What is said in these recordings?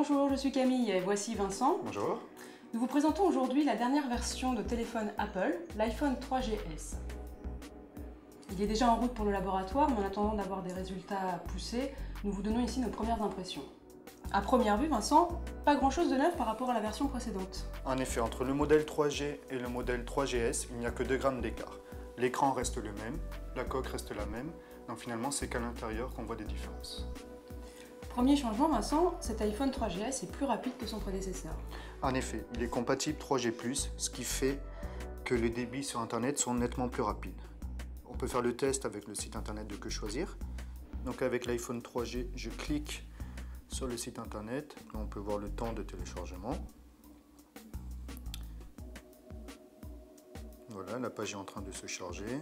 Bonjour, je suis Camille et voici Vincent. Bonjour. Nous vous présentons aujourd'hui la dernière version de téléphone Apple, l'iPhone 3GS. Il est déjà en route pour le laboratoire, mais en attendant d'avoir des résultats poussés, nous vous donnons ici nos premières impressions. À première vue, Vincent, pas grand-chose de neuf par rapport à la version précédente. En effet, entre le modèle 3G et le modèle 3GS, il n'y a que 2 grammes d'écart. L'écran reste le même, la coque reste la même, donc finalement c'est qu'à l'intérieur qu'on voit des différences. Premier changement, Vincent, cet iPhone 3GS est plus rapide que son prédécesseur. En effet, il est compatible 3G+, ce qui fait que les débits sur Internet sont nettement plus rapides. On peut faire le test avec le site Internet de Que Choisir. Donc avec l'iPhone 3G, je clique sur le site Internet, on peut voir le temps de téléchargement. Voilà, la page est en train de se charger.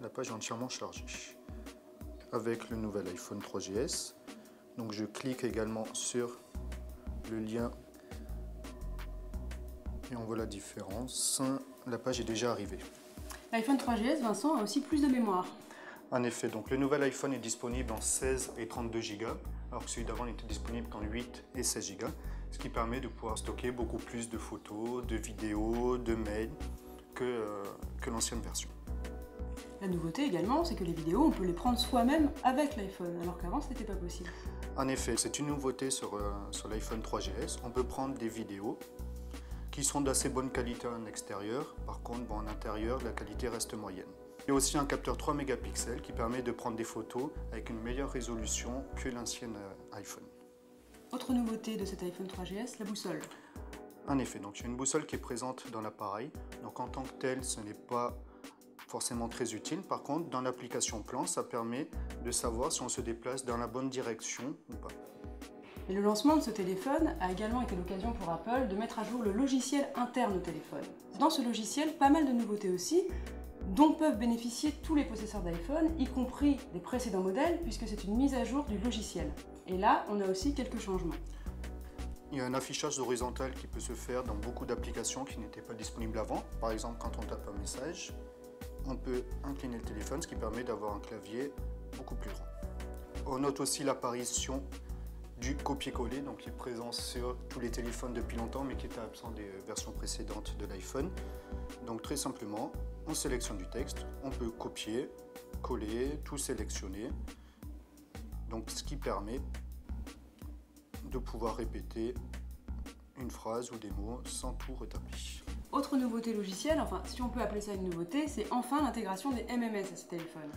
La page est entièrement chargée. Avec le nouvel iPhone 3GS, donc je clique également sur le lien et on voit la différence. La page est déjà arrivée. L'iPhone 3GS, Vincent, a aussi plus de mémoire. En effet, donc le nouvel iPhone est disponible en 16 et 32 Go, alors que celui d'avant n'était disponible qu'en 8 et 16 Go, ce qui permet de pouvoir stocker beaucoup plus de photos, de vidéos, de mails que l'ancienne version. La nouveauté également, c'est que les vidéos, on peut les prendre soi-même avec l'iPhone, alors qu'avant, ce n'était pas possible. En effet, c'est une nouveauté sur l'iPhone 3GS. On peut prendre des vidéos qui sont d'assez bonne qualité en extérieur. Par contre, en intérieur, la qualité reste moyenne. Il y a aussi un capteur 3 mégapixels qui permet de prendre des photos avec une meilleure résolution que l'ancienne iPhone. Autre nouveauté de cet iPhone 3GS, la boussole. En effet, donc il y a une boussole qui est présente dans l'appareil. Donc en tant que tel, ce n'est pas forcément très utile. Par contre, dans l'application Plan, ça permet de savoir si on se déplace dans la bonne direction ou pas. Et le lancement de ce téléphone a également été l'occasion pour Apple de mettre à jour le logiciel interne au téléphone. Dans ce logiciel, pas mal de nouveautés aussi, dont peuvent bénéficier tous les possesseurs d'iPhone, y compris des précédents modèles, puisque c'est une mise à jour du logiciel. Et là, on a aussi quelques changements. Il y a un affichage horizontal qui peut se faire dans beaucoup d'applications qui n'étaient pas disponibles avant. Par exemple, quand on tape un message, on peut incliner le téléphone, ce qui permet d'avoir un clavier beaucoup plus grand. On note aussi l'apparition du copier-coller, donc qui est présent sur tous les téléphones depuis longtemps, mais qui était absent des versions précédentes de l'iPhone. Donc très simplement, on sélectionne du texte, on peut copier, coller, tout sélectionner. Donc ce qui permet de pouvoir répéter une phrase ou des mots sans tout retaper. Autre nouveauté logicielle, enfin si on peut appeler ça une nouveauté, c'est enfin l'intégration des MMS à ce téléphone.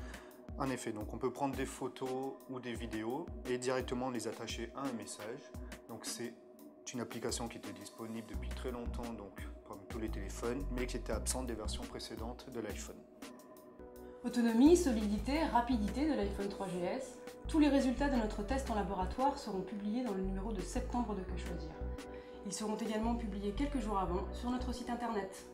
En effet, donc on peut prendre des photos ou des vidéos et directement les attacher à un message. Donc c'est une application qui était disponible depuis très longtemps, donc parmi tous les téléphones, mais qui était absente des versions précédentes de l'iPhone. Autonomie, solidité, rapidité de l'iPhone 3GS, tous les résultats de notre test en laboratoire seront publiés dans le numéro de septembre de Que Choisir. Ils seront également publiés quelques jours avant sur notre site internet.